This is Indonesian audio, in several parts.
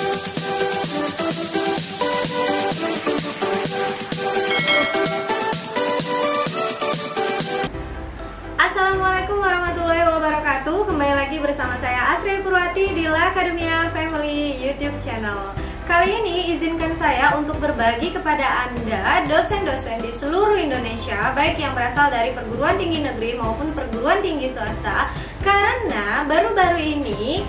Assalamualaikum warahmatullahi wabarakatuh. Kembali lagi bersama saya Asri Purwati di La Academia Family YouTube channel. Kali ini izinkan saya untuk berbagi kepada Anda dosen-dosen di seluruh Indonesia, baik yang berasal dari perguruan tinggi negeri maupun perguruan tinggi swasta, karena baru-baru ini,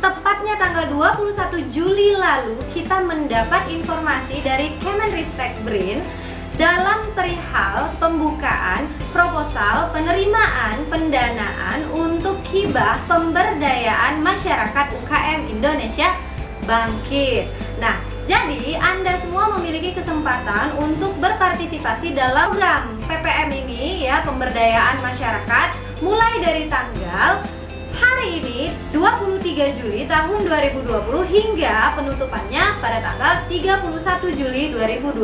tepatnya tanggal 21 Juli lalu, kita mendapat informasi dari Kemenristek-BRIN dalam perihal pembukaan proposal penerimaan pendanaan untuk hibah pemberdayaan masyarakat UKM Indonesia Bangkit. Nah, jadi Anda semua memiliki kesempatan untuk berpartisipasi dalam program PPM ini ya, pemberdayaan masyarakat, mulai dari tanggal hari ini 23 Juli tahun 2020 hingga penutupannya pada tanggal 31 Juli 2020.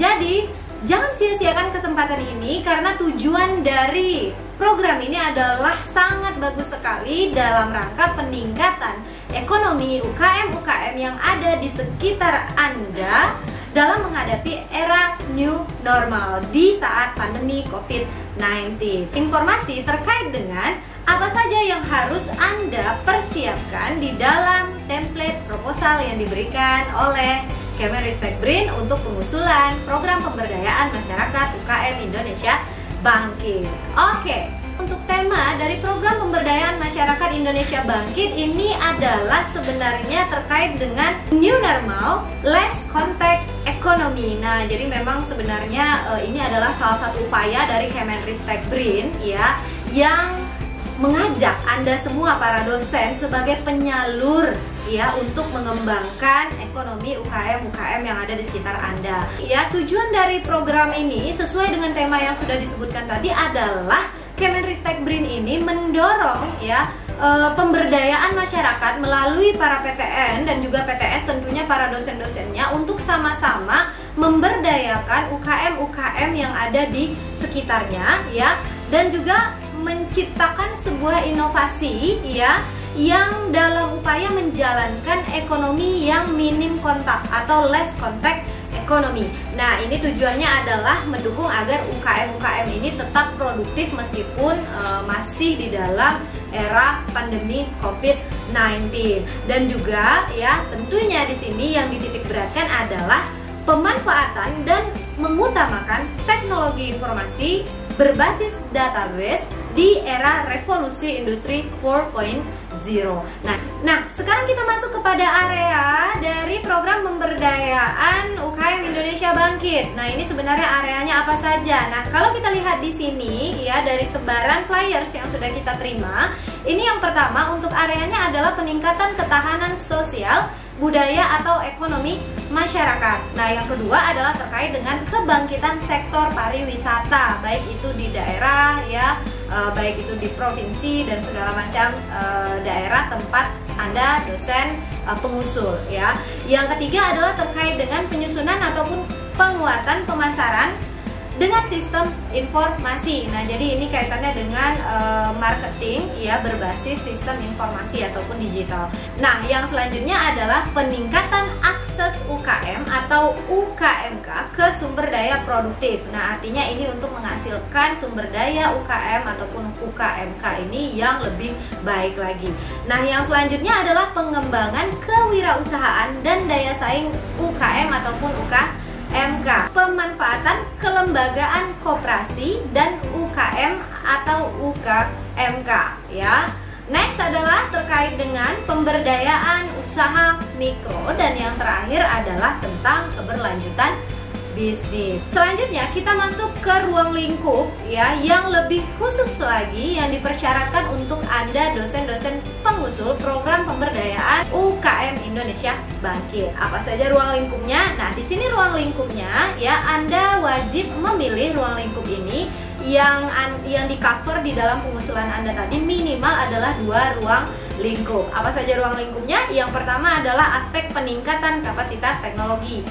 Jadi jangan sia-siakan kesempatan ini, karena tujuan dari program ini adalah sangat bagus sekali dalam rangka peningkatan ekonomi UKM-UKM yang ada di sekitar Anda dalam menghadapi era new normal di saat pandemi COVID-19. Informasi terkait dengan apa saja yang harus Anda persiapkan di dalam template proposal yang diberikan oleh Kemenristek-BRIN untuk pengusulan program pemberdayaan masyarakat UKM Indonesia Bangkit. Oke, untuk tema dari program pemberdayaan masyarakat Indonesia Bangkit ini adalah sebenarnya terkait dengan new normal, less contact economy. Nah, jadi memang sebenarnya ini adalah salah satu upaya dari Kemenristek-BRIN ya, yang mengajak Anda semua para dosen sebagai penyalur ya untuk mengembangkan ekonomi UKM-UKM yang ada di sekitar Anda. Ya, tujuan dari program ini sesuai dengan tema yang sudah disebutkan tadi adalah Kemenristek-BRIN ini mendorong ya pemberdayaan masyarakat melalui para PTN dan juga PTS, tentunya para dosen-dosennya, untuk sama-sama memberdayakan UKM-UKM yang ada di sekitarnya ya, dan juga menciptakan sebuah inovasi ya yang dalam upaya menjalankan ekonomi yang minim kontak atau less contact ekonomi. Nah, ini tujuannya adalah mendukung agar UKM-UKM ini tetap produktif meskipun masih di dalam era pandemi COVID-19. Dan juga ya, tentunya di sini yang dititikberatkan adalah pemanfaatan dan mengutamakan teknologi informasi berbasis database di era revolusi industri 4.0. Nah, sekarang kita masuk kepada area dari program pemberdayaan UKM Indonesia Bangkit. Nah, ini sebenarnya areanya apa saja? Nah, kalau kita lihat di sini ya, dari sebaran flyers yang sudah kita terima, ini yang pertama untuk areanya adalah peningkatan ketahanan sosial, budaya atau ekonomi masyarakat. Nah, yang kedua adalah terkait dengan kebangkitan sektor pariwisata, baik itu di daerah ya, baik itu di provinsi dan segala macam daerah tempat Anda dosen pengusul ya. Yang ketiga adalah terkait dengan penyusunan ataupun penguatan pemasaran dengan sistem informasi. Nah, jadi ini kaitannya dengan marketing ya, berbasis sistem informasi ataupun digital. Nah, yang selanjutnya adalah peningkatan akses UKM atau UKMK ke sumber daya produktif. Nah, artinya ini untuk menghasilkan sumber daya UKM ataupun UKMK ini yang lebih baik lagi. Nah, yang selanjutnya adalah pengembangan kewirausahaan dan daya saing UKM ataupun UKMK, pemanfaatan kelembagaan koperasi dan UKM atau UKMK ya. Next adalah terkait dengan pemberdayaan usaha mikro, dan yang terakhir adalah tentang keberlanjutan bisnis. Selanjutnya kita masuk ke ruang lingkup ya, yang lebih khusus lagi yang dipersyaratkan untuk Anda dosen-dosen pengusul program pemberdayaan UKM Indonesia Bangkit. Apa saja ruang lingkupnya? Nah, di sini ruang lingkupnya ya, Anda wajib memilih ruang lingkup ini yang di cover di dalam pengusulan Anda tadi minimal adalah 2 ruang lingkup. Apa saja ruang lingkupnya? Yang pertama adalah aspek peningkatan kapasitas teknologi.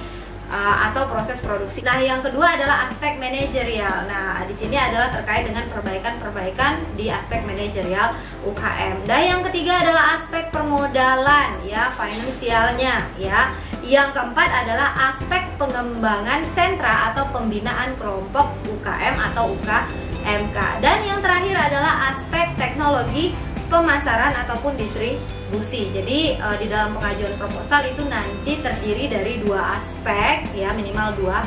atau proses produksi. Nah, yang kedua adalah aspek manajerial. Nah, di sini adalah terkait dengan perbaikan-perbaikan di aspek manajerial UKM. Dan yang ketiga adalah aspek permodalan, ya, finansialnya, ya. Yang keempat adalah aspek pengembangan sentra atau pembinaan kelompok UKM atau UKMK. Dan yang terakhir adalah aspek teknologi pemasaran ataupun distribusi. Jadi di dalam pengajuan proposal itu nanti terdiri dari 2 aspek, ya, minimal 2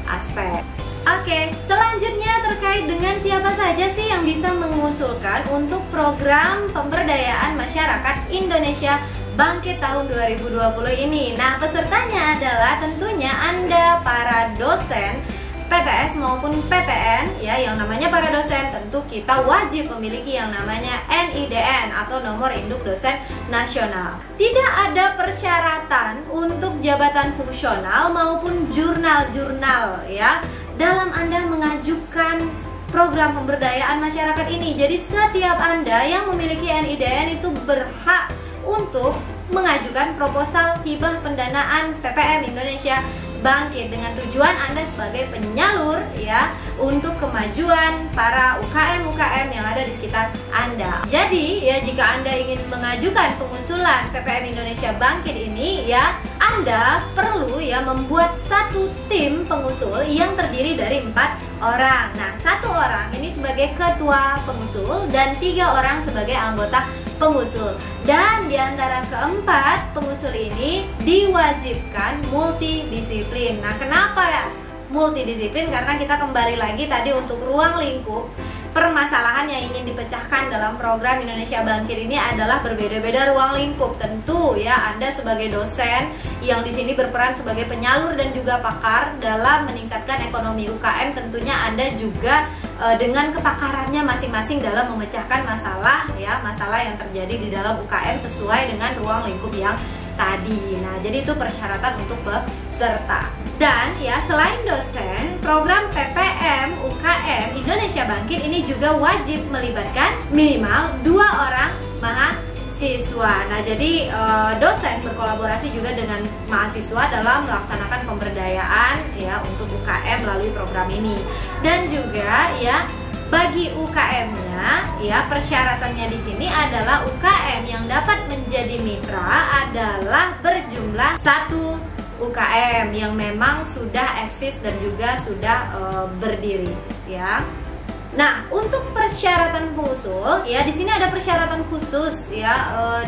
aspek. Oke, selanjutnya terkait dengan siapa saja sih yang bisa mengusulkan untuk program pemberdayaan masyarakat Indonesia Bangkit tahun 2020 ini. Nah, pesertanya adalah tentunya Anda para dosen PTS maupun PTN, ya, yang namanya para dosen tentu kita wajib memiliki yang namanya NIDN atau nomor induk dosen nasional. Tidak ada persyaratan untuk jabatan fungsional maupun jurnal-jurnal, ya, dalam Anda mengajukan program pemberdayaan masyarakat ini. Jadi setiap Anda yang memiliki NIDN itu berhak untuk mengajukan proposal hibah pendanaan PPM Indonesia Bangkit dengan tujuan Anda sebagai penyalur, ya, untuk kemajuan para UKM-UKM yang ada di sekitar Anda. Jadi, ya, jika Anda ingin mengajukan pengusulan PPM Indonesia Bangkit ini, ya, Anda perlu, ya, membuat satu tim pengusul yang terdiri dari 4 orang. Nah, 1 orang ini sebagai ketua pengusul dan 3 orang sebagai anggota pengusul. Dan di antara keempat pengusul ini diwajibkan multidisiplin. Nah, kenapa ya multidisiplin? Karena kita kembali lagi tadi untuk ruang lingkup permasalahan yang ingin dipecahkan dalam program Indonesia Bangkit ini adalah berbeda-beda ruang lingkup. Tentu, ya, Anda sebagai dosen yang di sini berperan sebagai penyalur dan juga pakar dalam meningkatkan ekonomi UKM, tentunya Anda juga dengan kepakarannya masing-masing dalam memecahkan masalah, ya, masalah yang terjadi di dalam UKM sesuai dengan ruang lingkup yang tadi. Nah, jadi itu persyaratan untuk peserta. Dan, ya, selain dosen, program PPM UKM Indonesia Bangkit ini juga wajib melibatkan minimal 2 orang mahasiswa. Nah, jadi dosen berkolaborasi juga dengan mahasiswa dalam melaksanakan pemberdayaan, ya, untuk UKM melalui program ini. Dan juga, ya, bagi UKM-nya, ya, persyaratannya di sini adalah UKM yang dapat menjadi mitra adalah berjumlah 1 UKM yang memang sudah eksis dan juga sudah berdiri, ya. Nah, untuk persyaratan pengusul, ya, di sini ada persyaratan khusus, ya,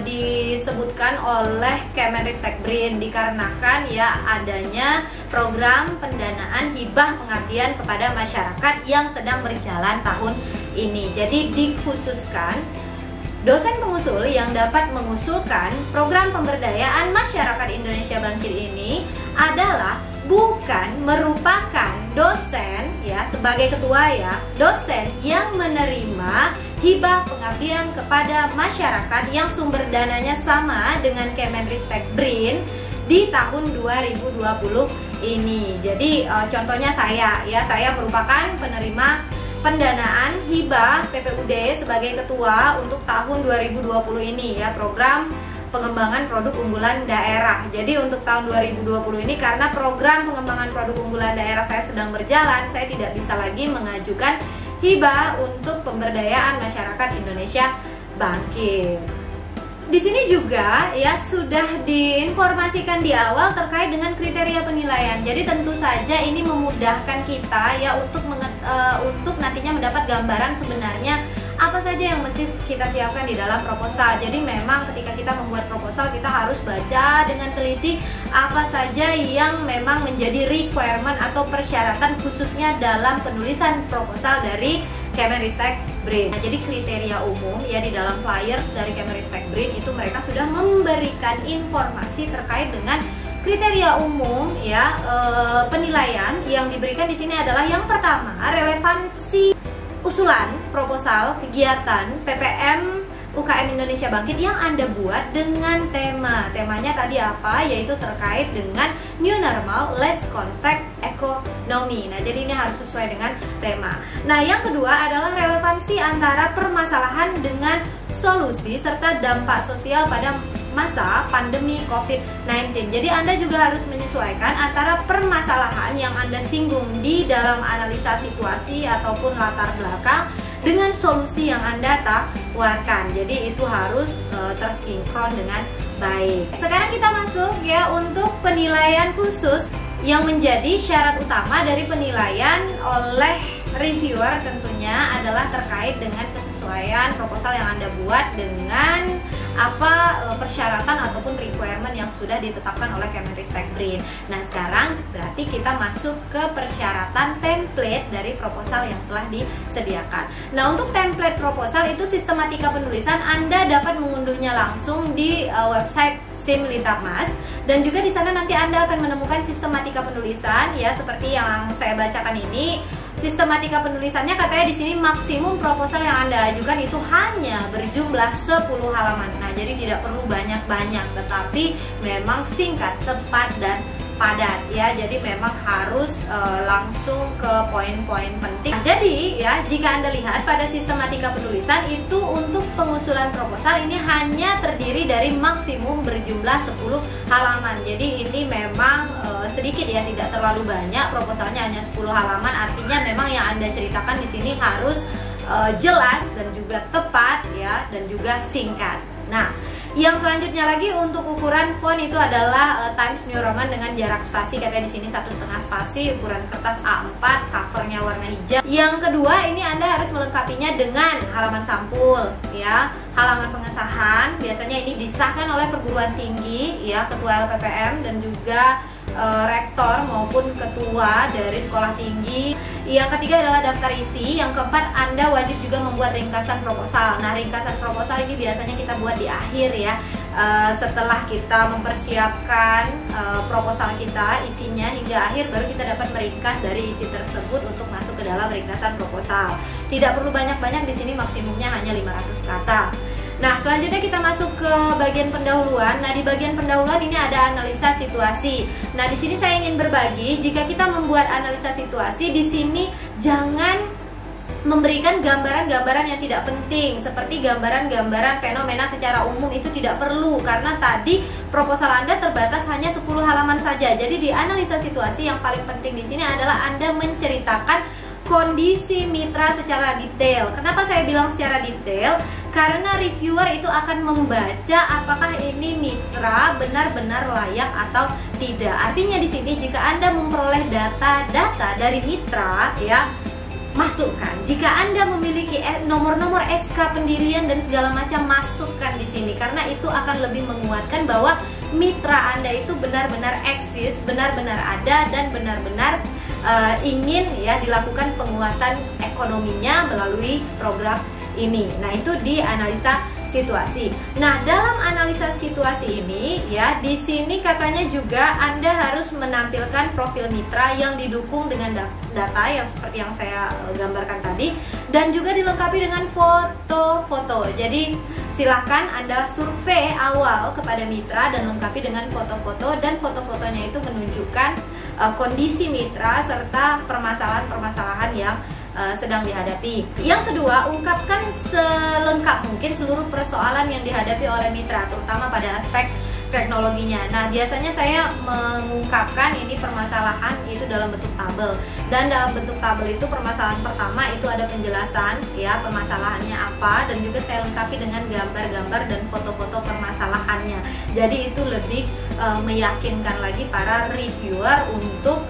disebutkan oleh Kemenristek BRIN dikarenakan, ya, adanya program pendanaan hibah pengabdian kepada masyarakat yang sedang berjalan tahun ini. Jadi dikhususkan dosen pengusul yang dapat mengusulkan program pemberdayaan masyarakat Indonesia Bangkit ini adalah bukan merupakan dosen, ya, sebagai ketua, ya, dosen yang menerima hibah pengabdian kepada masyarakat yang sumber dananya sama dengan Kemenristek BRIN di tahun 2020 ini. Jadi contohnya saya, ya, saya merupakan penerima pendanaan hibah PPUD sebagai ketua untuk tahun 2020 ini, ya, program pengembangan produk unggulan daerah. Jadi untuk tahun 2020 ini karena program pengembangan produk unggulan daerah saya sedang berjalan, saya tidak bisa lagi mengajukan hibah untuk pemberdayaan masyarakat Indonesia Bangkit. Di sini juga, ya, sudah diinformasikan di awal terkait dengan kriteria penilaian. Jadi tentu saja ini memudahkan kita, ya, untuk nantinya mendapat gambaran sebenarnya apa saja yang mesti kita siapkan di dalam proposal. Jadi memang ketika kita membuat proposal kita harus baca dengan teliti apa saja yang memang menjadi requirement atau persyaratan khususnya dalam penulisan proposal dari Kemenristek BRIN. Nah, jadi kriteria umum, ya, di dalam flyers dari Kemenristek BRIN itu mereka sudah memberikan informasi terkait dengan kriteria umum, ya, penilaian yang diberikan di sini adalah yang pertama relevansi usulan proposal kegiatan PPM UKM Indonesia Bangkit yang Anda buat dengan temanya tadi apa, yaitu terkait dengan new normal less contact economy. Nah, jadi ini harus sesuai dengan tema. Nah, yang kedua adalah relevansi antara permasalahan dengan solusi serta dampak sosial pada masa pandemi COVID-19. Jadi Anda juga harus menyesuaikan antara permasalahan yang Anda singgung di dalam analisa situasi ataupun latar belakang dengan solusi yang Anda tawarkan. Jadi itu harus tersinkron dengan baik. Sekarang kita masuk ya untuk penilaian khusus yang menjadi syarat utama dari penilaian oleh reviewer tentunya adalah terkait dengan kesesuaian proposal yang Anda buat dengan apa persyaratan ataupun requirement yang sudah ditetapkan oleh Kemenristek-Brin. Nah, sekarang berarti kita masuk ke persyaratan template dari proposal yang telah disediakan. Nah, untuk template proposal itu sistematika penulisan Anda dapat mengunduhnya langsung di website SIM Litbangmas, dan juga di sana nanti Anda akan menemukan sistematika penulisan ya seperti yang saya bacakan ini. Sistematika penulisannya katanya di sini maksimum proposal yang Anda ajukan itu hanya berjumlah 10 halaman. Nah, jadi tidak perlu banyak-banyak, tetapi memang singkat, tepat, dan padat ya. Jadi memang harus langsung ke poin-poin penting. Nah, jadi ya, jika Anda lihat pada sistematika penulisan itu untuk pengusulan proposal ini hanya terdiri dari maksimum berjumlah 10 halaman. Jadi ini memang sedikit ya, tidak terlalu banyak, proposalnya hanya 10 halaman. Artinya memang yang Anda ceritakan di sini harus jelas dan juga tepat ya, dan juga singkat. Nah, yang selanjutnya lagi untuk ukuran font itu adalah Times New Roman dengan jarak spasi, katanya di sini 1,5 spasi, ukuran kertas A4, covernya warna hijau. Yang kedua, ini Anda harus melengkapinya dengan halaman sampul ya, halaman pengesahan. Biasanya ini disahkan oleh perguruan tinggi ya, ketua LPPM dan juga rektor maupun ketua dari sekolah tinggi. Yang ketiga adalah daftar isi. Yang keempat, Anda wajib juga membuat ringkasan proposal. Nah, ringkasan proposal ini biasanya kita buat di akhir ya, setelah kita mempersiapkan proposal kita, isinya hingga akhir, baru kita dapat meringkas dari isi tersebut untuk masuk ke dalam ringkasan proposal. Tidak perlu banyak-banyak, di sini maksimumnya hanya 500 kata. Nah, selanjutnya kita masuk ke bagian pendahuluan. Nah, di bagian pendahuluan ini ada analisa situasi. Nah, di sini saya ingin berbagi, jika kita membuat analisa situasi, di sini jangan memberikan gambaran-gambaran yang tidak penting, seperti gambaran-gambaran fenomena secara umum, itu tidak perlu, karena tadi proposal Anda terbatas hanya 10 halaman saja. Jadi di analisa situasi yang paling penting di sini adalah Anda menceritakan kondisi mitra secara detail. Kenapa saya bilang secara detail? Karena reviewer itu akan membaca apakah ini mitra benar-benar layak atau tidak. Artinya di sini jika Anda memperoleh data-data dari mitra ya, masukkan. Jika Anda memiliki nomor-nomor SK pendirian dan segala macam, masukkan di sini, karena itu akan lebih menguatkan bahwa mitra Anda itu benar-benar eksis, benar-benar ada, dan benar-benar ingin ya dilakukan penguatan ekonominya melalui program ini. Nah, itu di analisa situasi. Nah, dalam analisa situasi ini ya, di sini katanya juga Anda harus menampilkan profil mitra yang didukung dengan data yang seperti yang saya gambarkan tadi, dan juga dilengkapi dengan foto-foto. Jadi silahkan Anda survei awal kepada mitra dan lengkapi dengan foto-foto, dan foto-fotonya itu menunjukkan kondisi mitra serta permasalahan-permasalahan yang sedang dihadapi. Yang kedua, ungkapkan selengkap mungkin seluruh persoalan yang dihadapi oleh mitra, terutama pada aspek teknologinya. Nah, biasanya saya mengungkapkan ini permasalahan itu dalam bentuk tabel, dan dalam bentuk tabel itu permasalahan pertama itu ada penjelasan ya permasalahannya apa, dan juga saya lengkapi dengan gambar-gambar dan foto-foto permasalahannya. Jadi itu lebih meyakinkan lagi para reviewer untuk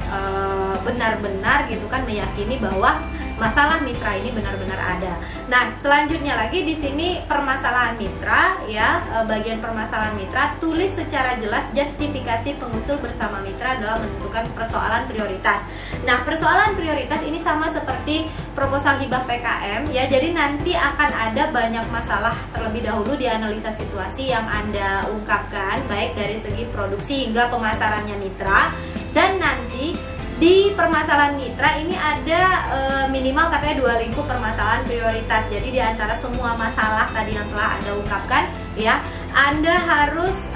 benar-benar gitu kan meyakini bahwa masalah mitra ini benar-benar ada. Nah, selanjutnya lagi di sini permasalahan mitra ya, bagian permasalahan mitra, tulis secara jelas justifikasi pengusul bersama mitra dalam menentukan persoalan prioritas. Nah, persoalan prioritas ini sama seperti proposal hibah PKM ya. Jadi nanti akan ada banyak masalah terlebih dahulu di analisa situasi yang Anda ungkapkan, baik dari segi produksi hingga pemasarannya mitra. Dan nanti di permasalahan mitra ini ada minimal katanya 2 lingkup permasalahan prioritas. Jadi di antara semua masalah tadi yang telah Anda ungkapkan ya, Anda harus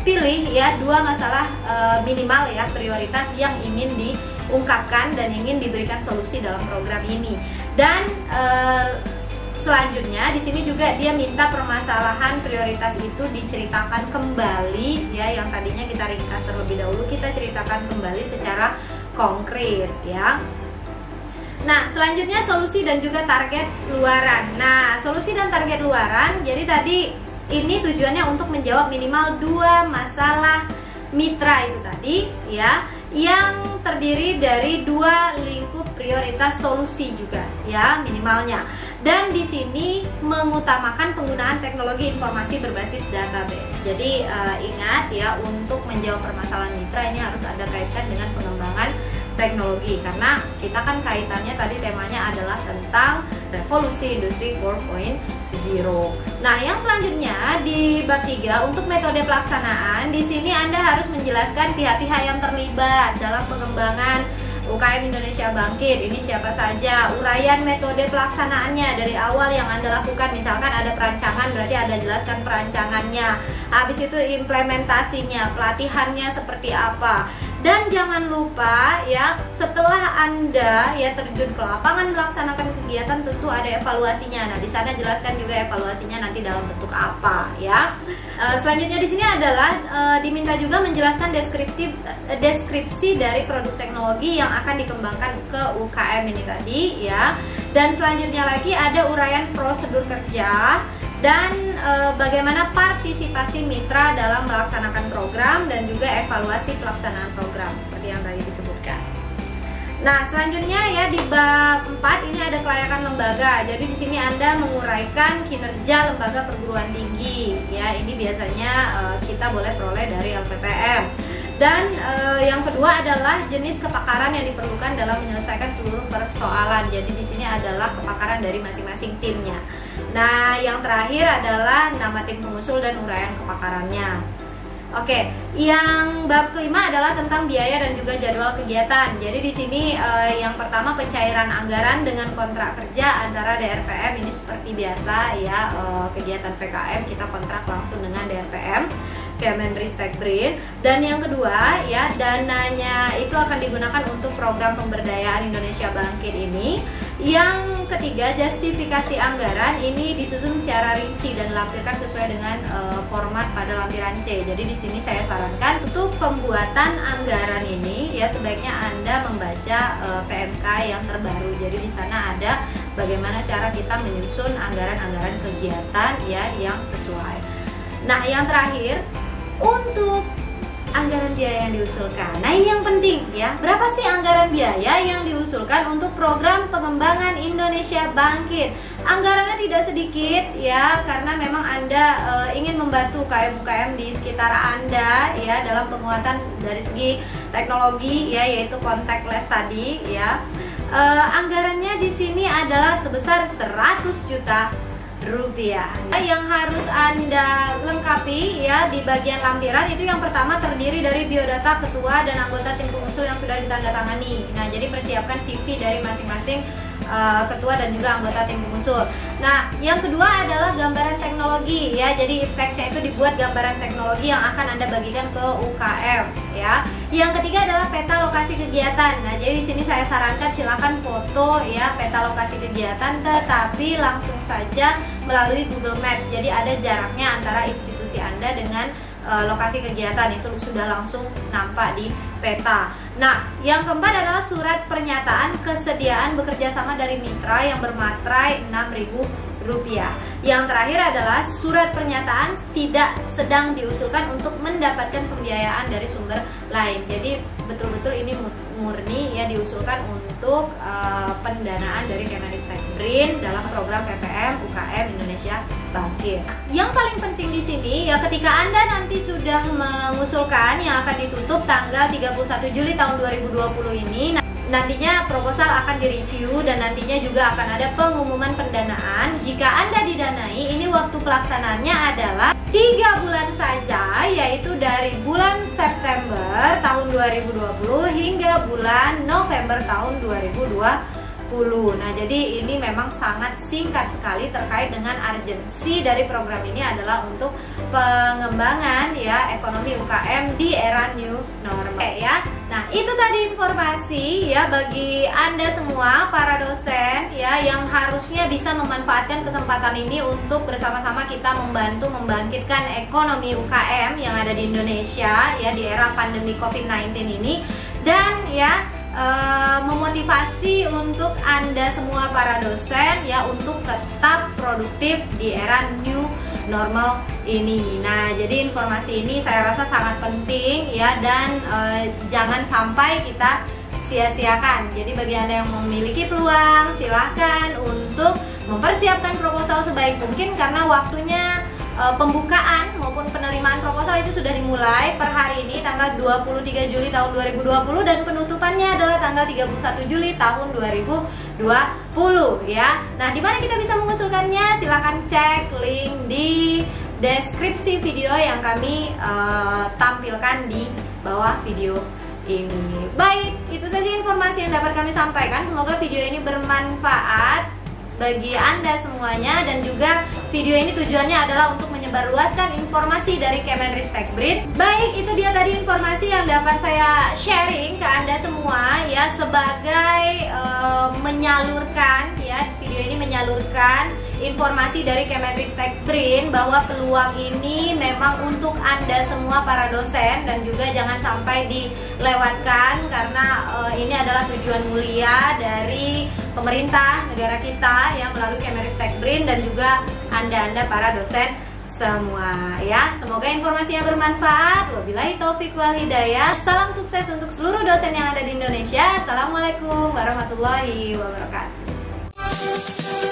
pilih ya 2 masalah minimal ya prioritas yang ingin diungkapkan dan ingin diberikan solusi dalam program ini. Dan selanjutnya di sini juga dia minta permasalahan prioritas itu diceritakan kembali ya, yang tadinya kita ringkas terlebih dahulu, kita ceritakan kembali secara konkret ya. Nah, selanjutnya solusi dan juga target luaran. Nah, solusi dan target luaran, jadi tadi ini tujuannya untuk menjawab minimal 2 masalah mitra itu tadi ya, yang terdiri dari 2 lingkup prioritas solusi juga ya minimalnya. Dan di sini mengutamakan penggunaan teknologi informasi berbasis database. Jadi ingat ya, untuk menjawab permasalahan mitra ini harus ada kaitan dengan pengembangan teknologi, karena kita kan kaitannya tadi temanya adalah tentang revolusi industri 4.0. Nah, yang selanjutnya di bab 3 untuk metode pelaksanaan, di sini Anda harus menjelaskan pihak-pihak yang terlibat dalam pengembangan UKM Indonesia Bangkit. Ini siapa saja, uraian metode pelaksanaannya dari awal yang Anda lakukan. Misalkan ada perancangan, berarti Anda jelaskan perancangannya. Habis itu implementasinya, pelatihannya seperti apa. Dan jangan lupa ya, setelah Anda ya terjun ke lapangan melaksanakan kegiatan, tentu ada evaluasinya. Nah, di sana jelaskan juga evaluasinya nanti dalam bentuk apa ya. Selanjutnya di sini adalah diminta juga menjelaskan deskripsi dari produk teknologi yang akan dikembangkan ke UKM ini tadi ya. Dan selanjutnya lagi ada uraian prosedur kerja dan bagaimana partisipasi mitra dalam melaksanakan program dan juga evaluasi pelaksanaan program seperti yang tadi disebutkan. Nah, selanjutnya ya di bab 4 ini ada kelayakan lembaga. Jadi di sini Anda menguraikan kinerja lembaga perguruan tinggi ya. Ini biasanya kita boleh peroleh dari LPPM. Dan yang kedua adalah jenis kepakaran yang diperlukan dalam menyelesaikan seluruh persoalan. Jadi di sini adalah kepakaran dari masing-masing timnya. Nah, yang terakhir adalah nama tim pengusul dan uraian kepakarannya. Oke, yang bab kelima adalah tentang biaya dan juga jadwal kegiatan. Jadi di sini yang pertama pencairan anggaran dengan kontrak kerja antara DRPM, ini seperti biasa ya, kegiatan PKM kita kontrak langsung dengan DRPM, Kemenristek-Brin. Dan yang kedua ya, dananya itu akan digunakan untuk program pemberdayaan Indonesia Bangkit ini. Yang ketiga, justifikasi anggaran ini disusun secara rinci dan dilampirkan sesuai dengan format pada lampiran C. Jadi di sini saya sarankan untuk pembuatan anggaran ini ya sebaiknya Anda membaca PMK yang terbaru. Jadi di sana ada bagaimana cara kita menyusun anggaran-anggaran kegiatan ya yang sesuai. Nah, yang terakhir untuk anggaran biaya yang diusulkan. Nah, ini yang penting ya. Berapa sih anggaran biaya yang diusulkan untuk program pengembangan Indonesia Bangkit? Anggarannya tidak sedikit ya, karena memang Anda ingin membantu UKM-UKM di sekitar Anda ya dalam penguatan dari segi teknologi ya, yaitu contactless tadi ya. Anggarannya di sini adalah sebesar 100 juta rupiah. Yang harus Anda lengkapi ya di bagian lampiran itu yang pertama terdiri dari biodata ketua dan anggota tim pengusul yang sudah ditandatangani. Nah, jadi persiapkan CV dari masing-masing ketua dan juga anggota tim pengusul. Nah, yang kedua adalah gambaran teknologi ya. Jadi teksnya itu dibuat gambaran teknologi yang akan Anda bagikan ke UKM ya. Yang ketiga adalah peta lokasi kegiatan. Nah, jadi di sini saya sarankan silakan foto ya peta lokasi kegiatan, tetapi langsung saja melalui Google Maps. Jadi ada jaraknya antara institusi Anda dengan lokasi kegiatan, itu sudah langsung nampak di peta. Nah, yang keempat adalah surat pernyataan kesediaan bekerja sama dari mitra yang bermaterai Rp6.000. Yang terakhir adalah surat pernyataan tidak sedang diusulkan untuk mendapatkan pembiayaan dari sumber lain. Jadi betul-betul ini murni ya diusulkan untuk pendanaan dari Kemenristek-Brin dalam program PPM UKM Indonesia Bangkit. Yang paling penting di sini ya, ketika Anda nanti sudah mengusulkan yang akan ditutup tanggal 31 Juli tahun 2020 ini, nantinya proposal akan direview dan nantinya juga akan ada pengumuman pendanaan. Jika Anda didanai, ini waktu pelaksanaannya adalah 3 bulan saja, yaitu dari bulan September tahun 2020 hingga bulan November tahun 2020. Nah, jadi ini memang sangat singkat sekali terkait dengan urgensi dari program ini adalah untuk pengembangan ya ekonomi UKM di era new normal ya. Nah, itu tadi informasi ya bagi Anda semua para dosen ya yang harusnya bisa memanfaatkan kesempatan ini untuk bersama-sama kita membantu membangkitkan ekonomi UKM yang ada di Indonesia ya di era pandemi COVID-19 ini, dan ya memotivasi untuk Anda semua para dosen ya untuk tetap produktif di era new normal ini. Nah, jadi informasi ini saya rasa sangat penting ya, dan jangan sampai kita sia-siakan. Jadi bagi Anda yang memiliki peluang, silahkan untuk mempersiapkan proposal sebaik mungkin karena waktunya pembukaan maupun penerimaan proposal itu sudah dimulai per hari ini tanggal 23 Juli tahun 2020 dan penutupannya adalah tanggal 31 Juli tahun 2020 ya. Nah, di mana kita bisa mengusulkannya? Silahkan cek link di deskripsi video yang kami tampilkan di bawah video ini. Baik, itu saja informasi yang dapat kami sampaikan. Semoga video ini bermanfaat bagi Anda semuanya, dan juga video ini tujuannya adalah untuk menyebarluaskan informasi dari Kemenristekbrin. Baik, itu dia tadi informasi yang dapat saya sharing ke Anda semua ya, sebagai menyalurkan ya, video ini menyalurkan informasi dari Kemenristekbrin bahwa peluang ini memang untuk Anda semua para dosen, dan juga jangan sampai dilewatkan karena ini adalah tujuan mulia dari pemerintah negara kita yang melalui Kemenristekbrin dan juga Anda para dosen semua ya. Semoga informasinya bermanfaat. Wabillahi taufiq wal hidayah. Salam sukses untuk seluruh dosen yang ada di Indonesia. Assalamualaikum warahmatullahi wabarakatuh.